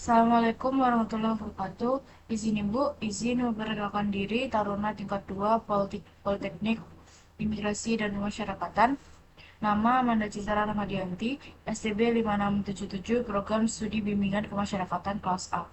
Assalamualaikum warahmatullahi wabarakatuh. Izin Ibu, izin memperkenalkan diri Taruna tingkat 2 Politeknik Imigrasi dan Pemasyarakatan. Nama Amanda Cisara Ramadianti, STB 5677, Program Studi Bimbingan Kemasyarakatan kelas A.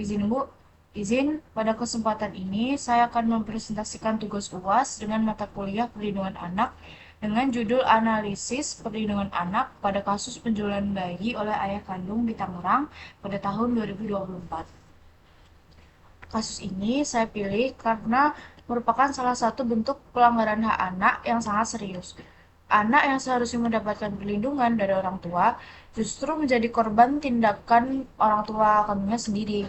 Izin Ibu, izin pada kesempatan ini saya akan mempresentasikan tugas UAS dengan mata kuliah perlindungan anak dengan judul Analisis Perlindungan Anak pada kasus penjualan bayi oleh ayah kandung di Tangerang pada tahun 2024. Kasus ini saya pilih karena merupakan salah satu bentuk pelanggaran hak anak yang sangat serius. Anak yang seharusnya mendapatkan perlindungan dari orang tua justru menjadi korban tindakan orang tua kandungnya sendiri.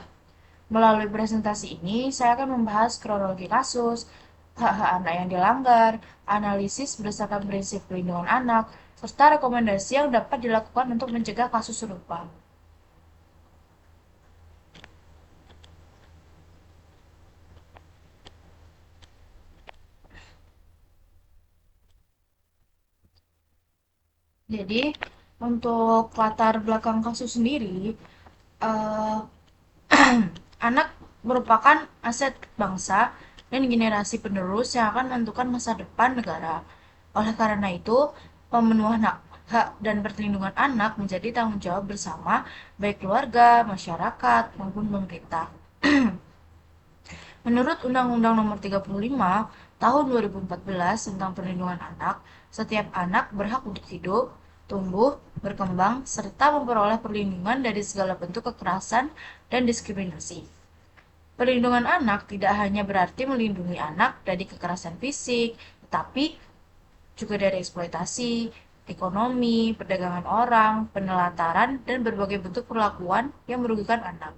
Melalui presentasi ini, saya akan membahas kronologi kasus, hak-hak anak yang dilanggar, analisis berdasarkan prinsip perlindungan anak, serta rekomendasi yang dapat dilakukan untuk mencegah kasus serupa. Jadi, untuk latar belakang kasus sendiri, eh, anak merupakan aset bangsa dan generasi penerus yang akan menentukan masa depan negara. Oleh karena itu, pemenuhan hak dan perlindungan anak menjadi tanggung jawab bersama baik keluarga, masyarakat, maupun pemerintah. Menurut Undang-Undang Nomor 35 Tahun 2014 tentang Perlindungan Anak, setiap anak berhak untuk hidup, tumbuh, berkembang, serta memperoleh perlindungan dari segala bentuk kekerasan dan diskriminasi. Perlindungan anak tidak hanya berarti melindungi anak dari kekerasan fisik, tetapi juga dari eksploitasi, ekonomi, perdagangan orang, penelantaran, dan berbagai bentuk perlakuan yang merugikan anak.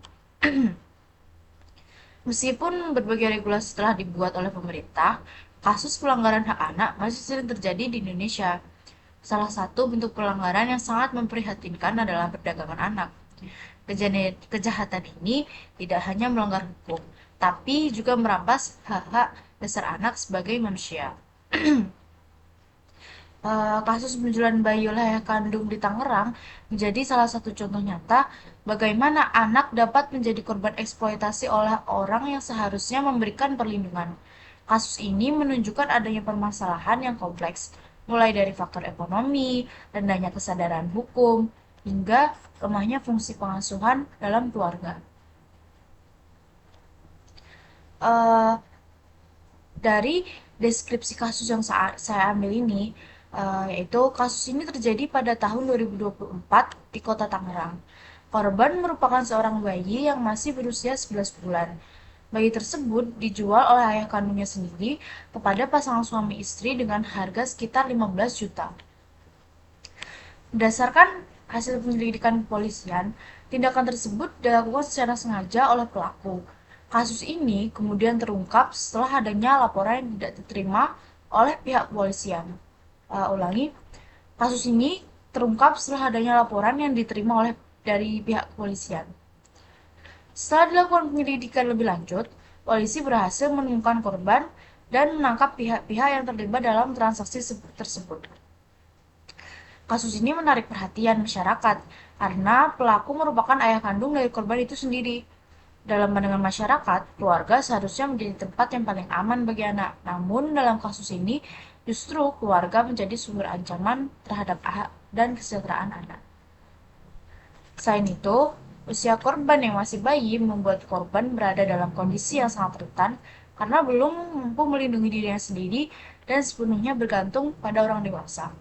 Meskipun berbagai regulasi telah dibuat oleh pemerintah, kasus pelanggaran hak anak masih sering terjadi di Indonesia. Salah satu bentuk pelanggaran yang sangat memprihatinkan adalah perdagangan anak. Kejahatan ini tidak hanya melanggar hukum, tapi juga merampas hak-hak dasar anak sebagai manusia. Kasus penjualan bayi oleh ayah kandung di Tangerang menjadi salah satu contoh nyata bagaimana anak dapat menjadi korban eksploitasi oleh orang yang seharusnya memberikan perlindungan. Kasus ini menunjukkan adanya permasalahan yang kompleks, mulai dari faktor ekonomi, rendahnya kesadaran hukum, hingga lemahnya fungsi pengasuhan dalam keluarga. Uh, dari deskripsi kasus yang saya ambil ini, yaitu kasus ini terjadi pada tahun 2024 di kota Tangerang. Korban merupakan seorang bayi yang masih berusia 11 bulan. Bayi tersebut dijual oleh ayah kandungnya sendiri kepada pasangan suami istri dengan harga sekitar 15 juta. Berdasarkan hasil penyelidikan kepolisian, tindakan tersebut dilakukan secara sengaja oleh pelaku. Kasus ini kemudian terungkap setelah adanya laporan yang tidak diterima oleh pihak kepolisian. Ulangi, kasus ini terungkap setelah adanya laporan yang diterima oleh dari pihak kepolisian. Setelah dilakukan penyelidikan lebih lanjut, polisi berhasil menemukan korban dan menangkap pihak-pihak yang terlibat dalam transaksi tersebut. Kasus ini menarik perhatian masyarakat karena pelaku merupakan ayah kandung dari korban itu sendiri. Dalam pandangan masyarakat, keluarga seharusnya menjadi tempat yang paling aman bagi anak. Namun dalam kasus ini, justru keluarga menjadi sumber ancaman terhadap hak dan kesejahteraan anak. Selain itu, usia korban yang masih bayi membuat korban berada dalam kondisi yang sangat rentan karena belum mampu melindungi dirinya sendiri dan sepenuhnya bergantung pada orang dewasa.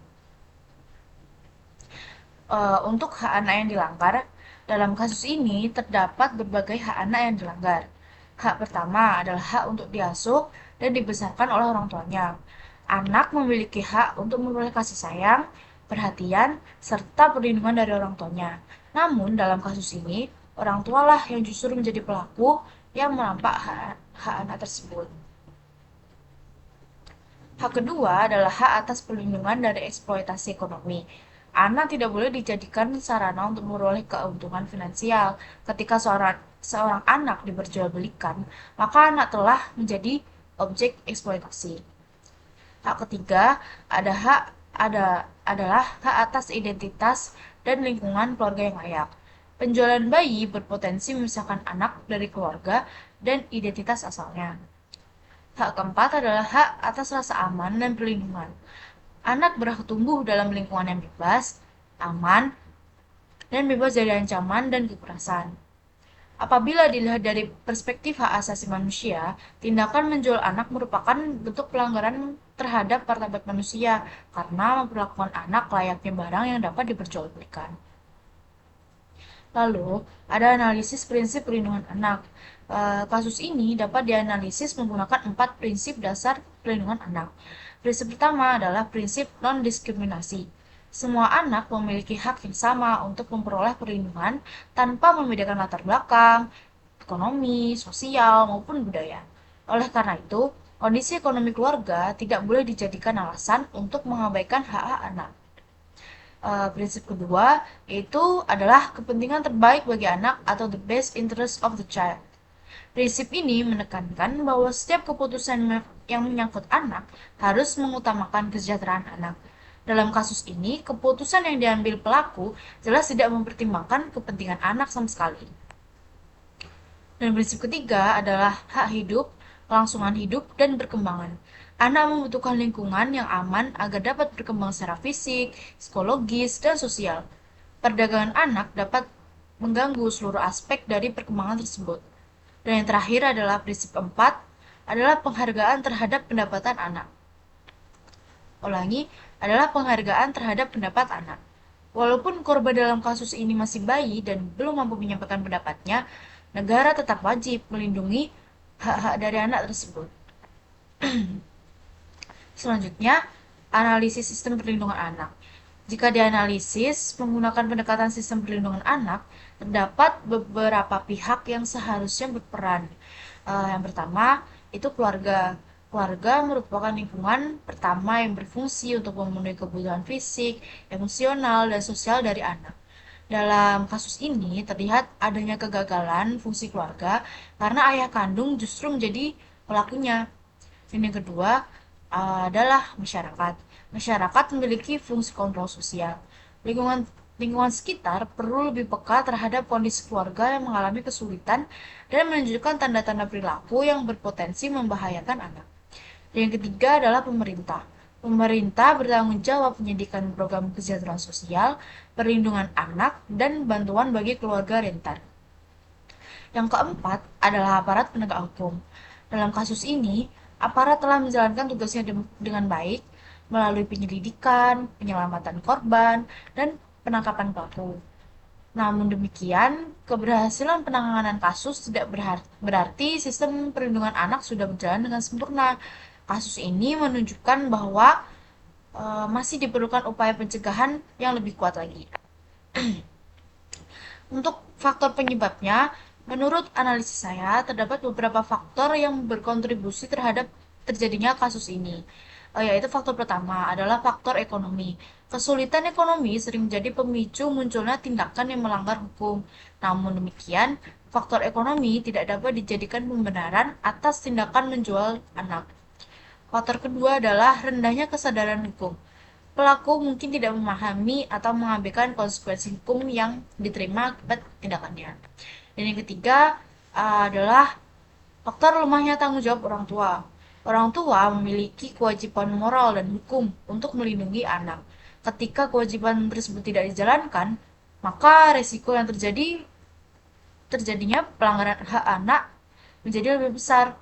Untuk hak anak yang dilanggar, dalam kasus ini terdapat berbagai hak anak yang dilanggar. Hak pertama adalah hak untuk diasuh dan dibesarkan oleh orang tuanya. Anak memiliki hak untuk memperoleh kasih sayang, perhatian, serta perlindungan dari orang tuanya. Namun dalam kasus ini, orang tualah yang justru menjadi pelaku yang merampas hak anak tersebut. Hak kedua adalah hak atas perlindungan dari eksploitasi ekonomi. Anak tidak boleh dijadikan sarana untuk memperoleh keuntungan finansial. Ketika seorang anak diperjualbelikan, maka anak telah menjadi objek eksploitasi. Hak ketiga ada hak ada adalah hak atas identitas dan lingkungan keluarga yang layak. Penjualan bayi berpotensi memisahkan anak dari keluarga dan identitas asalnya. Hak keempat adalah hak atas rasa aman dan perlindungan. Anak berhak tumbuh dalam lingkungan yang bebas, aman, dan bebas dari ancaman dan kekerasan. Apabila dilihat dari perspektif hak asasi manusia, tindakan menjual anak merupakan bentuk pelanggaran terhadap martabat manusia karena memperlakukan anak layaknya barang yang dapat diperjualbelikan. Lalu, ada analisis prinsip perlindungan anak. Kasus ini dapat dianalisis menggunakan 4 prinsip dasar perlindungan anak. Prinsip pertama adalah prinsip non-diskriminasi. Semua anak memiliki hak yang sama untuk memperoleh perlindungan tanpa membedakan latar belakang, ekonomi, sosial, maupun budaya. Oleh karena itu, kondisi ekonomi keluarga tidak boleh dijadikan alasan untuk mengabaikan hak-hak anak. Prinsip kedua yaitu adalah kepentingan terbaik bagi anak atau the best interest of the child. Prinsip ini menekankan bahwa setiap keputusan yang menyangkut anak harus mengutamakan kesejahteraan anak. Dalam kasus ini, keputusan yang diambil pelaku jelas tidak mempertimbangkan kepentingan anak sama sekali. Dan prinsip ketiga adalah hak hidup, kelangsungan hidup, dan perkembangan. Anak membutuhkan lingkungan yang aman agar dapat berkembang secara fisik, psikologis, dan sosial. Perdagangan anak dapat mengganggu seluruh aspek dari perkembangan tersebut. Dan yang terakhir adalah prinsip keempat, adalah penghargaan terhadap pendapatan anak. Ulangi, adalah penghargaan terhadap pendapat anak. Walaupun korban dalam kasus ini masih bayi dan belum mampu menyampaikan pendapatnya, negara tetap wajib melindungi hak-hak dari anak tersebut. Selanjutnya, analisis sistem perlindungan anak. Jika dianalisis menggunakan pendekatan sistem perlindungan anak, terdapat beberapa pihak yang seharusnya berperan. Yang pertama, itu keluarga. Keluarga merupakan lingkungan pertama yang berfungsi untuk memenuhi kebutuhan fisik, emosional, dan sosial dari anak. Dalam kasus ini terlihat adanya kegagalan fungsi keluarga karena ayah kandung justru menjadi pelakunya. Dan yang kedua adalah masyarakat. Masyarakat memiliki fungsi kontrol sosial. Lingkungan sekitar perlu lebih peka terhadap kondisi keluarga yang mengalami kesulitan dan menunjukkan tanda-tanda perilaku yang berpotensi membahayakan anak. Dan yang ketiga adalah pemerintah. Pemerintah bertanggung jawab menyediakan program kesejahteraan sosial, perlindungan anak, dan bantuan bagi keluarga rentan. Yang keempat adalah aparat penegak hukum. Dalam kasus ini, aparat telah menjalankan tugasnya dengan baik melalui penyelidikan, penyelamatan korban, dan penangkapan pelaku. Namun demikian, keberhasilan penanganan kasus tidak berarti sistem perlindungan anak sudah berjalan dengan sempurna. Kasus ini menunjukkan bahwa masih diperlukan upaya pencegahan yang lebih kuat lagi. Untuk faktor penyebabnya, menurut analisis saya, terdapat beberapa faktor yang berkontribusi terhadap terjadinya kasus ini. Yaitu faktor pertama adalah faktor ekonomi. Kesulitan ekonomi sering menjadi pemicu munculnya tindakan yang melanggar hukum. Namun demikian, faktor ekonomi tidak dapat dijadikan pembenaran atas tindakan menjual anak. Faktor kedua adalah rendahnya kesadaran hukum. Pelaku mungkin tidak memahami atau mengabaikan konsekuensi hukum yang diterima akibat tindakannya. Dan yang ketiga adalah faktor lemahnya tanggung jawab orang tua. Orang tua memiliki kewajiban moral dan hukum untuk melindungi anak. Ketika kewajiban tersebut tidak dijalankan, maka resiko yang terjadinya pelanggaran hak anak menjadi lebih besar.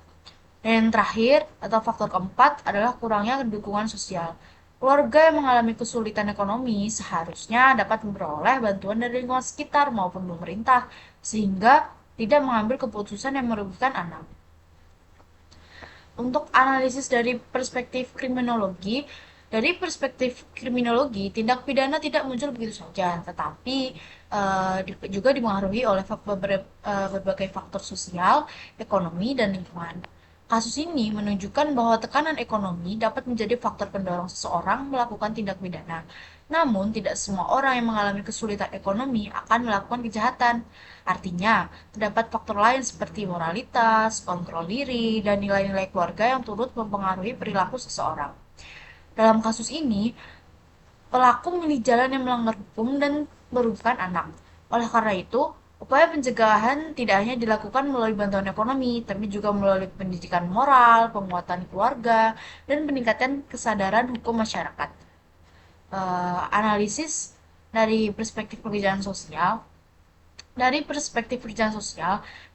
Dan yang terakhir atau faktor keempat adalah kurangnya dukungan sosial. Keluarga yang mengalami kesulitan ekonomi seharusnya dapat memperoleh bantuan dari lingkungan sekitar maupun pemerintah sehingga tidak mengambil keputusan yang merugikan anak. Untuk analisis dari perspektif kriminologi, tindak pidana tidak muncul begitu saja, tetapi juga dipengaruhi oleh berbagai faktor sosial, ekonomi, dan lingkungan. Kasus ini menunjukkan bahwa tekanan ekonomi dapat menjadi faktor pendorong seseorang melakukan tindak pidana. Namun, tidak semua orang yang mengalami kesulitan ekonomi akan melakukan kejahatan. Artinya, terdapat faktor lain seperti moralitas, kontrol diri, dan nilai-nilai keluarga yang turut mempengaruhi perilaku seseorang. Dalam kasus ini, pelaku memilih jalan yang melanggar hukum dan merugikan anak. Oleh karena itu, upaya pencegahan tidak hanya dilakukan melalui bantuan ekonomi, tapi juga melalui pendidikan moral, penguatan keluarga, dan peningkatan kesadaran hukum masyarakat. Analisis dari perspektif pekerjaan sosial,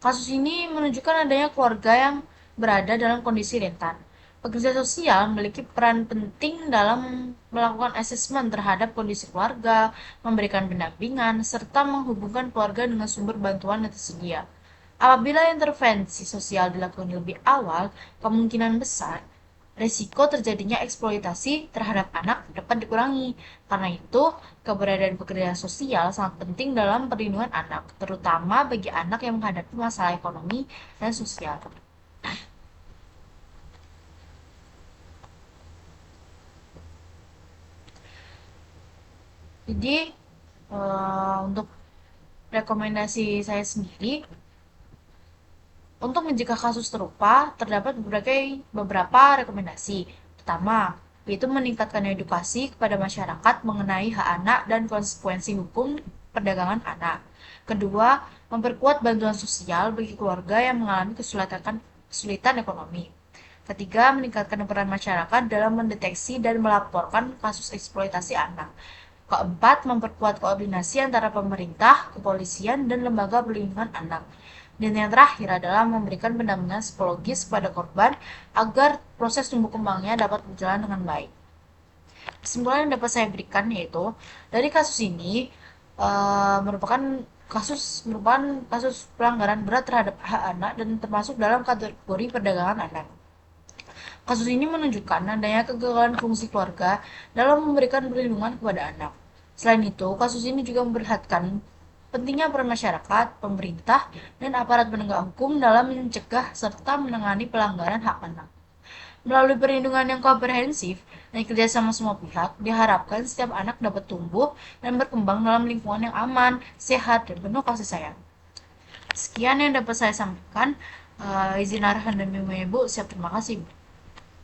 kasus ini menunjukkan adanya keluarga yang berada dalam kondisi rentan. Pekerja sosial memiliki peran penting dalam melakukan asesmen terhadap kondisi keluarga, memberikan pendampingan, serta menghubungkan keluarga dengan sumber bantuan yang tersedia. Apabila intervensi sosial dilakukan lebih awal, kemungkinan besar risiko terjadinya eksploitasi terhadap anak dapat dikurangi. Karena itu, keberadaan pekerjaan sosial sangat penting dalam perlindungan anak, terutama bagi anak yang menghadapi masalah ekonomi dan sosial. Jadi, untuk rekomendasi saya sendiri, untuk mencegah kasus serupa, terdapat beberapa rekomendasi. Pertama, yaitu meningkatkan edukasi kepada masyarakat mengenai hak anak dan konsekuensi hukum perdagangan anak. Kedua, memperkuat bantuan sosial bagi keluarga yang mengalami kesulitan ekonomi. Ketiga, meningkatkan peran masyarakat dalam mendeteksi dan melaporkan kasus eksploitasi anak. Keempat, memperkuat koordinasi antara pemerintah, kepolisian, dan lembaga perlindungan anak. Dan yang terakhir adalah memberikan pendampingan psikologis kepada korban agar proses tumbuh kembangnya dapat berjalan dengan baik. Kesimpulan yang dapat saya berikan yaitu dari kasus ini merupakan kasus pelanggaran berat terhadap hak anak dan termasuk dalam kategori perdagangan anak. Kasus ini menunjukkan adanya kegagalan fungsi keluarga dalam memberikan perlindungan kepada anak. Selain itu, kasus ini juga memperlihatkan pentingnya peran masyarakat, pemerintah, dan aparat penegak hukum dalam mencegah serta menangani pelanggaran hak anak. Melalui perlindungan yang komprehensif dan kerjasama semua pihak, diharapkan setiap anak dapat tumbuh dan berkembang dalam lingkungan yang aman, sehat, dan penuh kasih sayang. Sekian yang dapat saya sampaikan. Izin arahan dan bimbingan Ibu. Siap, terima kasih.